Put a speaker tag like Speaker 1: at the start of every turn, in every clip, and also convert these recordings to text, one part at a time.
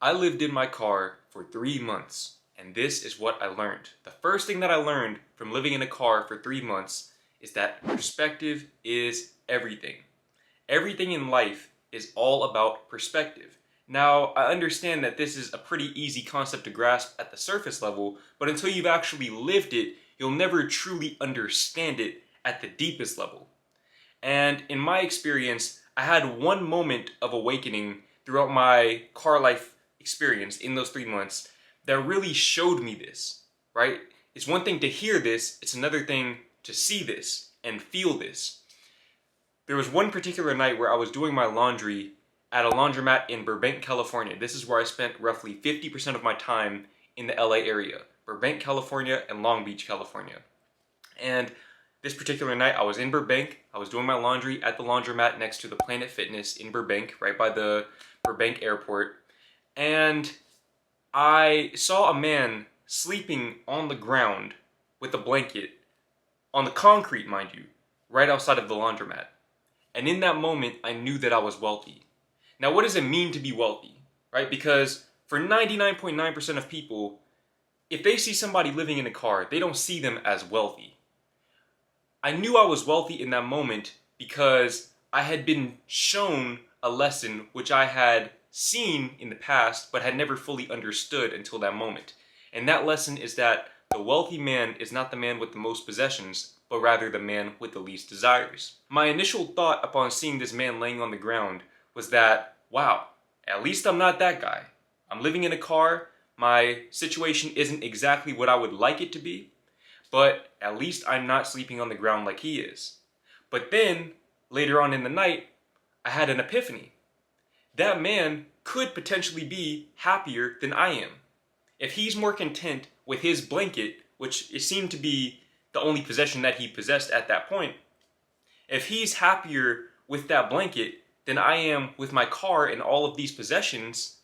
Speaker 1: I lived in my car for 3 months, and this is what I learned. The first thing that I learned from living in a car for 3 months is that perspective is everything. Everything in life is all about perspective. Now, I understand that this is a pretty easy concept to grasp at the surface level, but until you've actually lived it, you'll never truly understand it at the deepest level. And in my experience, I had one moment of awakening throughout my car life experience in those 3 months that really showed me this, right? It's one thing to hear this, it's another thing to see this and feel this. There was one particular night where I was doing my laundry at a laundromat in Burbank, California. This is where I spent roughly 50% of my time in the LA area. Burbank, California and Long Beach, California. And this particular night, I was in Burbank. I was doing my laundry at the laundromat next to the Planet Fitness in Burbank, right by the Burbank airport. And I saw a man sleeping on the ground with a blanket, on the concrete, mind you, right outside of the laundromat. And in that moment, I knew that I was wealthy. Now, what does it mean to be wealthy, right? Because for 99.9% of people, if they see somebody living in a car, they don't see them as wealthy. I knew I was wealthy in that moment because I had been shown a lesson which I had seen in the past but had never fully understood until that moment. And that lesson is that the wealthy man is not the man with the most possessions, but rather the man with the least desires. My initial thought upon seeing this man laying on the ground was that, wow, at least I'm not that guy. I'm living in a car, my situation isn't exactly what I would like it to be, but at least I'm not sleeping on the ground like he is. But then, later on in the night, I had an epiphany. That man could potentially be happier than I am. If he's more content with his blanket, which it seemed to be the only possession that he possessed at that point, if he's happier with that blanket than I am with my car and all of these possessions,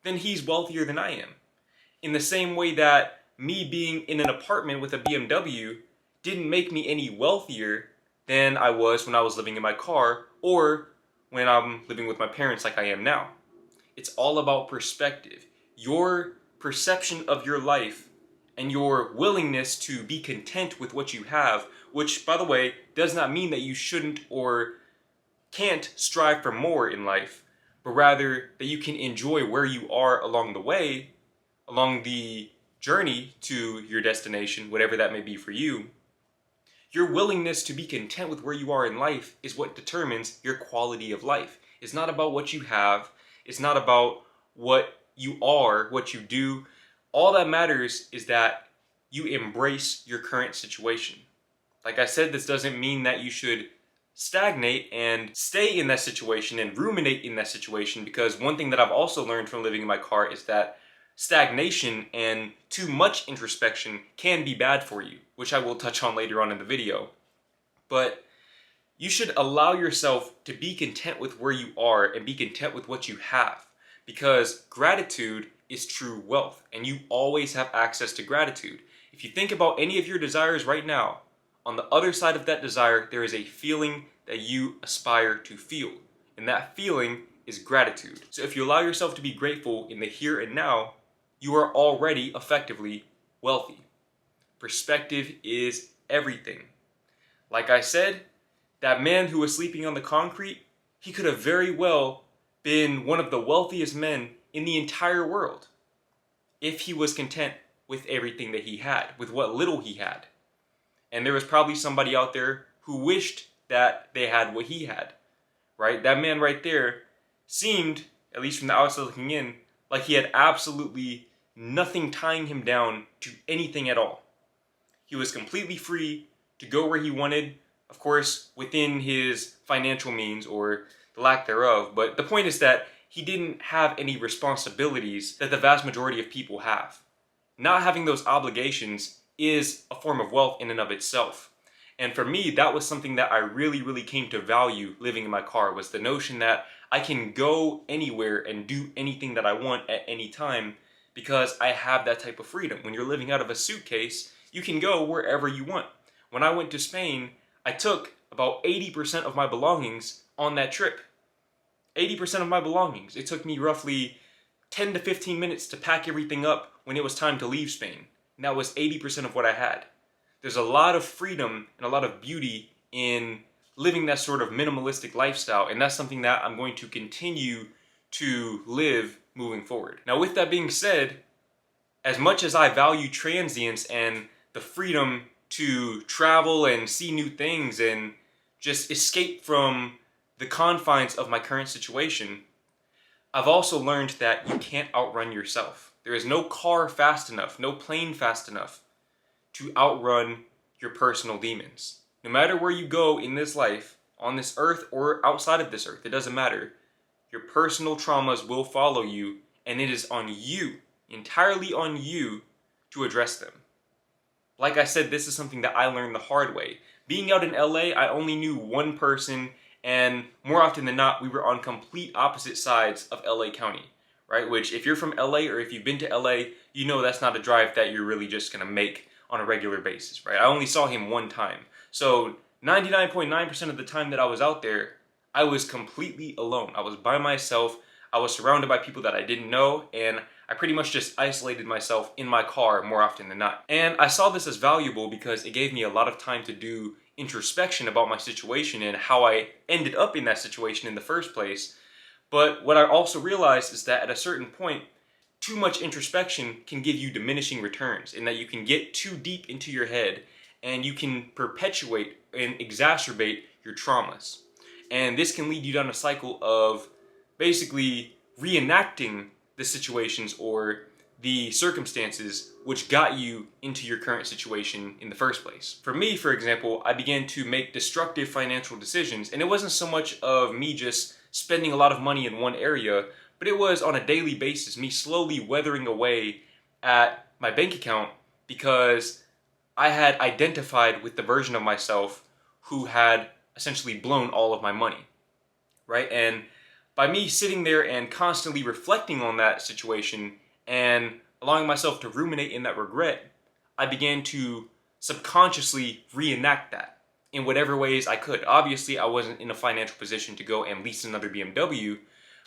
Speaker 1: then he's wealthier than I am. In the same way that me being in an apartment with a BMW didn't make me any wealthier than I was when I was living in my car or when I'm living with my parents like I am now. It's all about perspective. Your perception of your life and your willingness to be content with what you have, which, by the way, does not mean that you shouldn't or can't strive for more in life, but rather that you can enjoy where you are along the way, along the journey to your destination, whatever that may be for you. Your willingness to be content with where you are in life is what determines your quality of life. It's not about what you have. It's not about what you are, what you do. All that matters is that you embrace your current situation. Like I said, this doesn't mean that you should stagnate and stay in that situation and ruminate in that situation, because one thing that I've also learned from living in my car is that stagnation and too much introspection can be bad for you, which I will touch on later on in the video. But you should allow yourself to be content with where you are and be content with what you have, because gratitude is true wealth, and you always have access to gratitude. If you think about any of your desires right now, on the other side of that desire, there is a feeling that you aspire to feel, and that feeling is gratitude. So if you allow yourself to be grateful in the here and now, you are already effectively wealthy. Perspective is everything. Like I said, that man who was sleeping on the concrete, he could have very well been one of the wealthiest men in the entire world if he was content with everything that he had, with what little he had. And there was probably somebody out there who wished that they had what he had, right? That man right there seemed, at least from the outside looking in, like he had absolutely nothing tying him down to anything at all. He was completely free to go where he wanted, of course, within his financial means or the lack thereof. But the point is that he didn't have any responsibilities that the vast majority of people have. Not having those obligations is a form of wealth in and of itself. And for me, that was something that I really came to value living in my car, was the notion that I can go anywhere and do anything that I want at any time because I have that type of freedom. When you're living out of a suitcase, you can go wherever you want. When I went to Spain, I took about 80% of my belongings on that trip. 80% of my belongings. It took me roughly 10 to 15 minutes to pack everything up when it was time to leave Spain. And that was 80% of what I had. There's a lot of freedom and a lot of beauty in living that sort of minimalistic lifestyle, and that's something that I'm going to continue to live moving forward. Now, with that being said, as much as I value transience and the freedom to travel and see new things and just escape from the confines of my current situation, I've also learned that you can't outrun yourself. There is no car fast enough, no plane fast enough to outrun your personal demons. No matter where you go in this life, on this earth or outside of this earth, it doesn't matter. Your personal traumas will follow you, and it is on you, entirely on you, to address them. Like I said, this is something that I learned the hard way. Being out in LA, I only knew one person, and more often than not, we were on complete opposite sides of LA County, right? Which, if you're from LA or if you've been to LA, you know that's not a drive that you're really just gonna make on a regular basis, right? I only saw him one time. So 99.9% of the time that I was out there, I was completely alone. I was by myself. I was surrounded by people that I didn't know, and I pretty much just isolated myself in my car more often than not. And I saw this as valuable because it gave me a lot of time to do introspection about my situation and how I ended up in that situation in the first place. But what I also realized is that at a certain point, too much introspection can give you diminishing returns, in that you can get too deep into your head and you can perpetuate and exacerbate your traumas. And this can lead you down a cycle of basically reenacting the situations or the circumstances which got you into your current situation in the first place. For me, for example, I began to make destructive financial decisions, and it wasn't so much of me just spending a lot of money in one area, but it was on a daily basis, me slowly weathering away at my bank account because I had identified with the version of myself who had essentially blown all of my money, right? And by me sitting there and constantly reflecting on that situation and allowing myself to ruminate in that regret, I began to subconsciously reenact that in whatever ways I could. Obviously, I wasn't in a financial position to go and lease another BMW,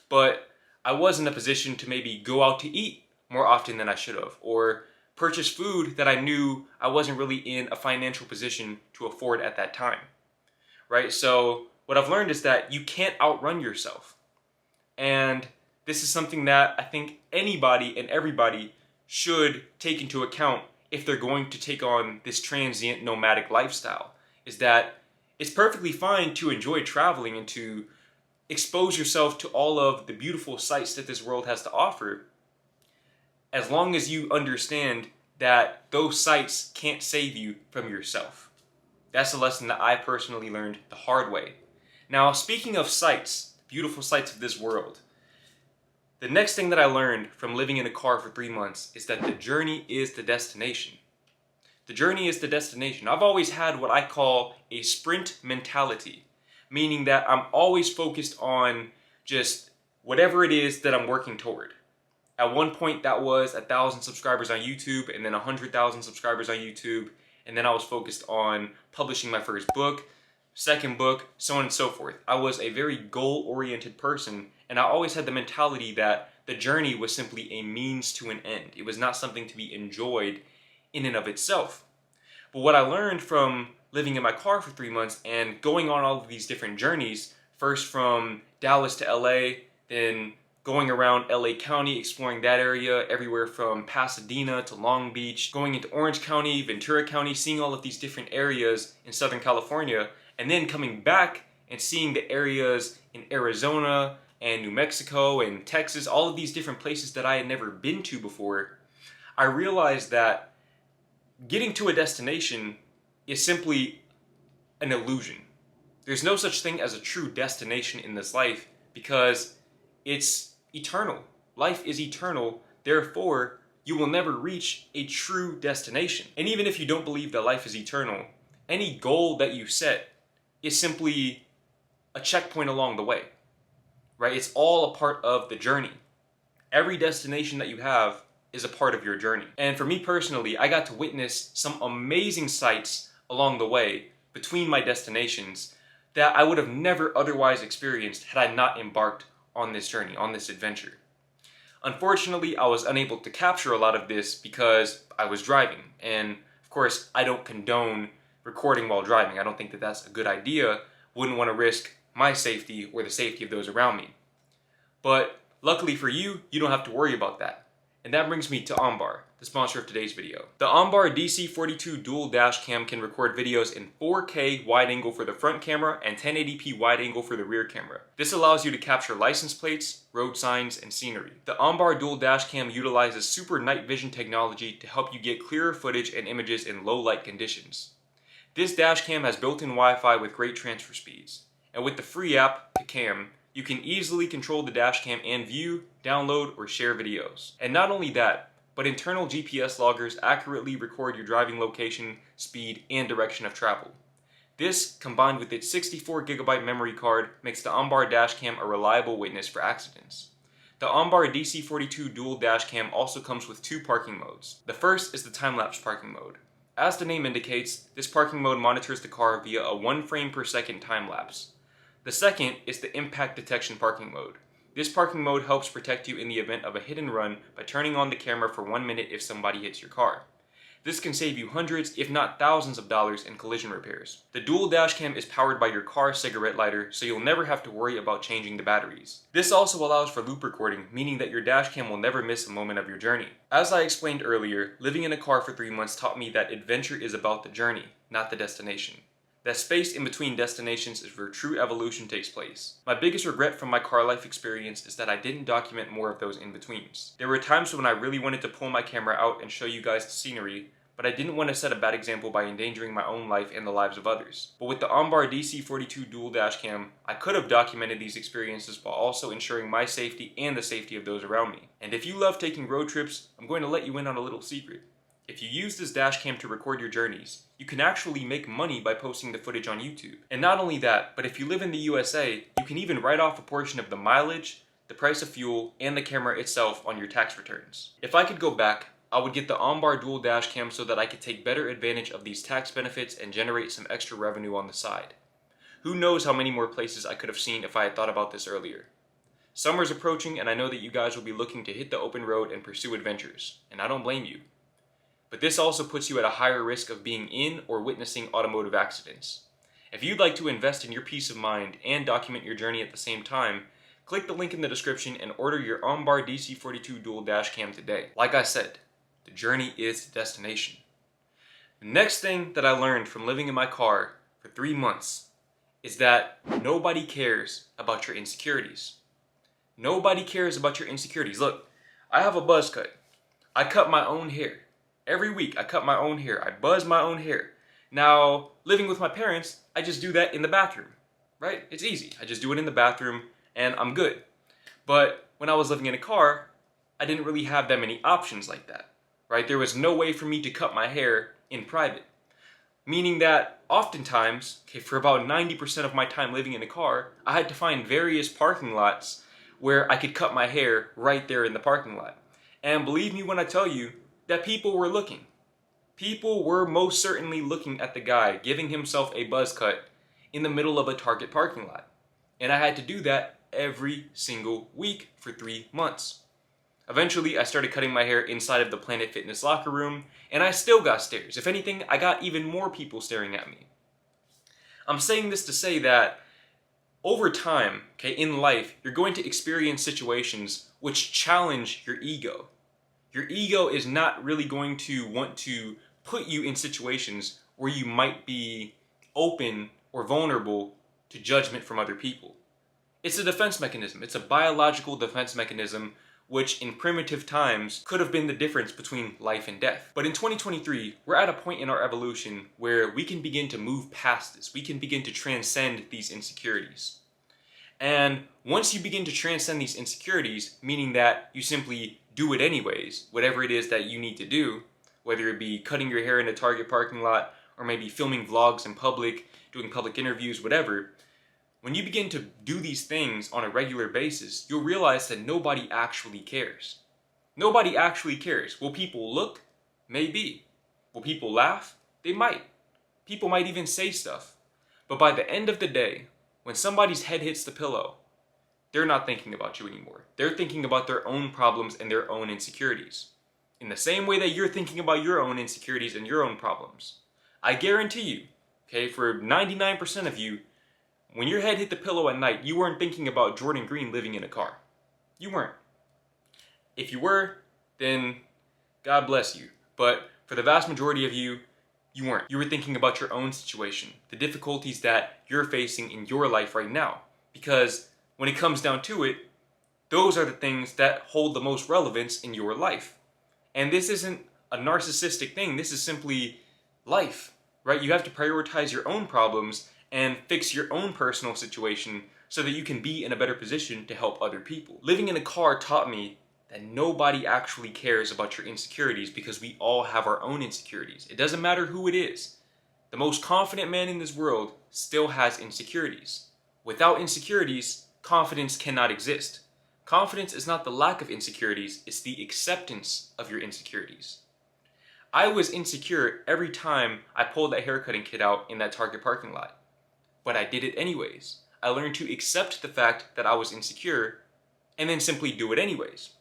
Speaker 1: but I was in a position to maybe go out to eat more often than I should have, or purchase food that I knew I wasn't really in a financial position to afford at that time, right? So what I've learned is that you can't outrun yourself. And this is something that I think anybody and everybody should take into account if they're going to take on this transient nomadic lifestyle, is that it's perfectly fine to enjoy traveling and to expose yourself to all of the beautiful sights that this world has to offer, as long as you understand that those sights can't save you from yourself. That's a lesson that I personally learned the hard way. Now, speaking of sights, beautiful sights of this world, the next thing that I learned from living in a car for 3 months is that the journey is the destination. The journey is the destination. I've always had what I call a sprint mentality, meaning that I'm always focused on just whatever it is that I'm working toward. At one point, that was 1,000 subscribers on YouTube, and then 100,000 subscribers on YouTube, and then I was focused on publishing my first book, second book, so on and so forth. I was a very goal-oriented person, and I always had the mentality that the journey was simply a means to an end. It was not something to be enjoyed in and of itself. But what I learned from living in my car for 3 months and going on all of these different journeys, first from Dallas to LA, then going around LA County, exploring that area, everywhere from Pasadena to Long Beach, going into Orange County, Ventura County, seeing all of these different areas in Southern California, and then coming back and seeing the areas in Arizona and New Mexico and Texas, all of these different places that I had never been to before, I realized that getting to a destination is simply an illusion. There's no such thing as a true destination in this life because it's eternal. Life is eternal, therefore you will never reach a true destination. And even if you don't believe that life is eternal, any goal that you set is simply a checkpoint along the way, right? It's all a part of the journey. Every destination that you have is a part of your journey. And for me personally, I got to witness some amazing sights along the way between my destinations that I would have never otherwise experienced had I not embarked on this journey, on this adventure. Unfortunately, I was unable to capture a lot of this because I was driving, and of course, I don't condone recording while driving. I don't think that that's a good idea. Wouldn't want to risk my safety or the safety of those around me. But luckily for you, you don't have to worry about that. And that brings me to OnBar, the sponsor of today's video. The OnBar DC42 dual dash cam can record videos in 4K wide angle for the front camera and 1080p wide angle for the rear camera. This allows you to capture license plates, road signs, and scenery. The OnBar dual dash cam utilizes super night vision technology to help you get clearer footage and images in low light conditions. This dash cam has built-in Wi-Fi with great transfer speeds. And with the free app, the Cam, you can easily control the dash cam and view, download, or share videos. And not only that, but internal GPS loggers accurately record your driving location, speed, and direction of travel. This, combined with its 64GB memory card, makes the OnBar dashcam a reliable witness for accidents. The OnBar DC42 dual dashcam also comes with 2 parking modes. The first is the time-lapse parking mode. As the name indicates, this parking mode monitors the car via a 1 frame per second time-lapse. The second is the impact detection parking mode. This parking mode helps protect you in the event of a hit and run by turning on the camera for 1 minute if somebody hits your car. This can save you hundreds, if not thousands of dollars in collision repairs. The dual dashcam is powered by your car's cigarette lighter, so you'll never have to worry about changing the batteries. This also allows for loop recording, meaning that your dashcam will never miss a moment of your journey. As I explained earlier, living in a car for 3 months taught me that adventure is about the journey, not the destination. That space in between destinations is where true evolution takes place. My biggest regret from my car life experience is that I didn't document more of those in-betweens. There were times when I really wanted to pull my camera out and show you guys the scenery, but I didn't want to set a bad example by endangering my own life and the lives of others. But with the OnBar DC42 dual dashcam, I could have documented these experiences while also ensuring my safety and the safety of those around me. And if you love taking road trips, I'm going to let you in on a little secret. If you use this dashcam to record your journeys, you can actually make money by posting the footage on YouTube. And not only that, but if you live in the USA, you can even write off a portion of the mileage, the price of fuel, and the camera itself on your tax returns. If I could go back, I would get the OnBar dual dashcam so that I could take better advantage of these tax benefits and generate some extra revenue on the side. Who knows how many more places I could have seen if I had thought about this earlier. Summer's approaching, and I know that you guys will be looking to hit the open road and pursue adventures, and I don't blame you. But this also puts you at a higher risk of being in or witnessing automotive accidents. If you'd like to invest in your peace of mind and document your journey at the same time, click the link in the description and order your OnBar DC42 dual dashcam today. Like I said, the journey is the destination. The next thing that I learned from living in my car for 3 months is that nobody cares about your insecurities. Nobody cares about your insecurities. Look, I have a buzz cut. I cut my own hair. Every week I cut my own hair. I buzz my own hair. Now, living with my parents, I just do that in the bathroom, right? It's easy. I just do it in the bathroom and I'm good. But when I was living in a car, I didn't really have that many options like that, right? There was no way for me to cut my hair in private. Meaning that oftentimes, for about 90% of my time living in a car, I had to find various parking lots where I could cut my hair right there in the parking lot. And believe me when I tell you, that people were looking. People were most certainly looking at the guy giving himself a buzz cut in the middle of a Target parking lot. And I had to do that every single week for 3 months. Eventually, I started cutting my hair inside of the Planet Fitness locker room, and I still got stares. If anything, I got even more people staring at me. I'm saying this to say that over time, in life, you're going to experience situations which challenge your ego. Your ego is not really going to want to put you in situations where you might be open or vulnerable to judgment from other people. It's a defense mechanism. It's a biological defense mechanism which in primitive times could have been the difference between life and death. But in 2023, we're at a point in our evolution where we can begin to move past this. We can begin to transcend these insecurities. And once you begin to transcend these insecurities, meaning that you simply do it anyways, whatever it is that you need to do, whether it be cutting your hair in a Target parking lot, or maybe filming vlogs in public, doing public interviews, whatever, when you begin to do these things on a regular basis, you'll realize that nobody actually cares. Nobody actually cares. Will people look? Maybe. Will people laugh? They might. People might even say stuff. But by the end of the day, when somebody's head hits the pillow, they're not thinking about you anymore. They're thinking about their own problems and their own insecurities. In the same way that you're thinking about your own insecurities and your own problems. I guarantee you, okay, for 99% of you, when your head hit the pillow at night, you weren't thinking about Jordan Green living in a car. You weren't. If you were, then God bless you. But for the vast majority of you, you weren't. You were thinking about your own situation, the difficulties that you're facing in your life right now. Because when it comes down to it, those are the things that hold the most relevance in your life. And this isn't a narcissistic thing. This is simply life, right? You have to prioritize your own problems and fix your own personal situation so that you can be in a better position to help other people. Living in a car taught me that nobody actually cares about your insecurities because we all have our own insecurities. It doesn't matter who it is. The most confident man in this world still has insecurities. Without insecurities, confidence cannot exist. Confidence is not the lack of insecurities, it's the acceptance of your insecurities. I was insecure every time I pulled that haircutting kit out in that Target parking lot. But I did it anyways. I learned to accept the fact that I was insecure and then simply do it anyways.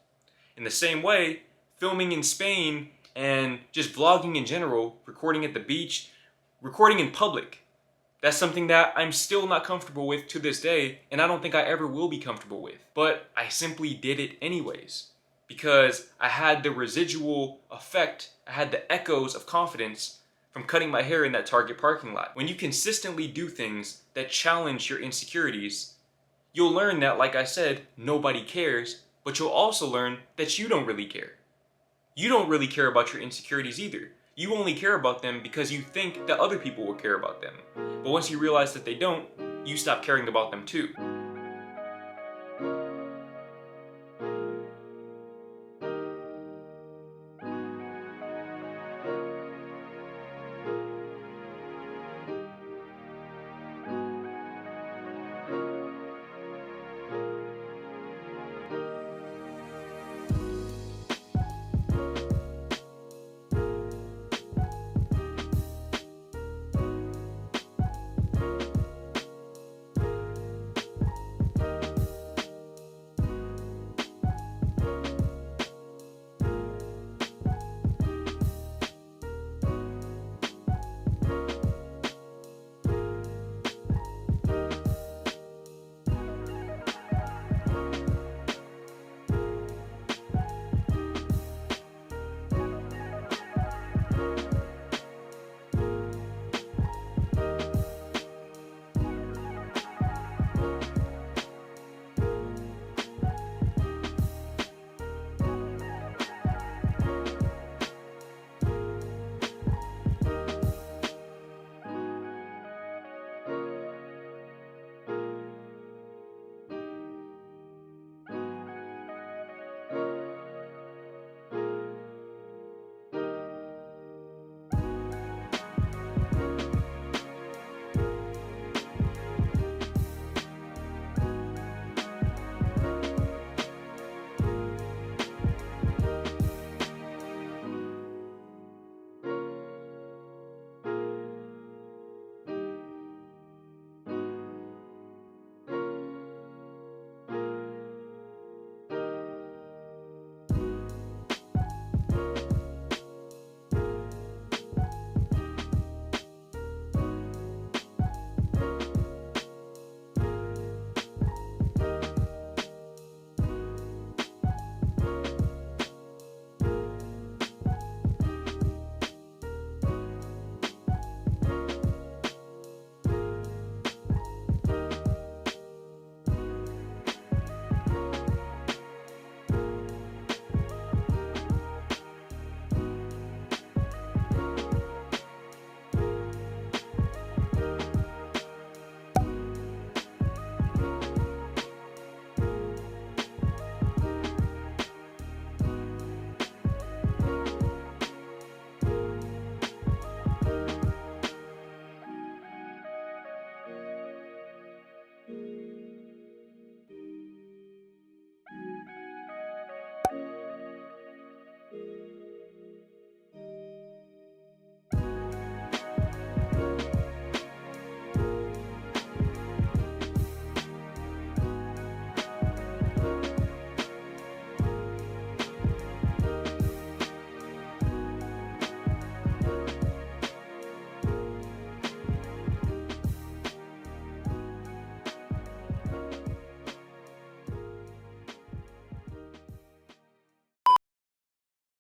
Speaker 1: In the same way, filming in Spain and just vlogging in general, recording at the beach, recording in public, that's something that I'm still not comfortable with to this day, and I don't think I ever will be comfortable with. But I simply did it anyways, because I had the residual effect, I had the echoes of confidence from cutting my hair in that Target parking lot. When you consistently do things that challenge your insecurities, you'll learn that, like I said, nobody cares, but you'll also learn that you don't really care. You don't really care about your insecurities either. You only care about them because you think that other people will care about them. But once you realize that they don't, you stop caring about them too.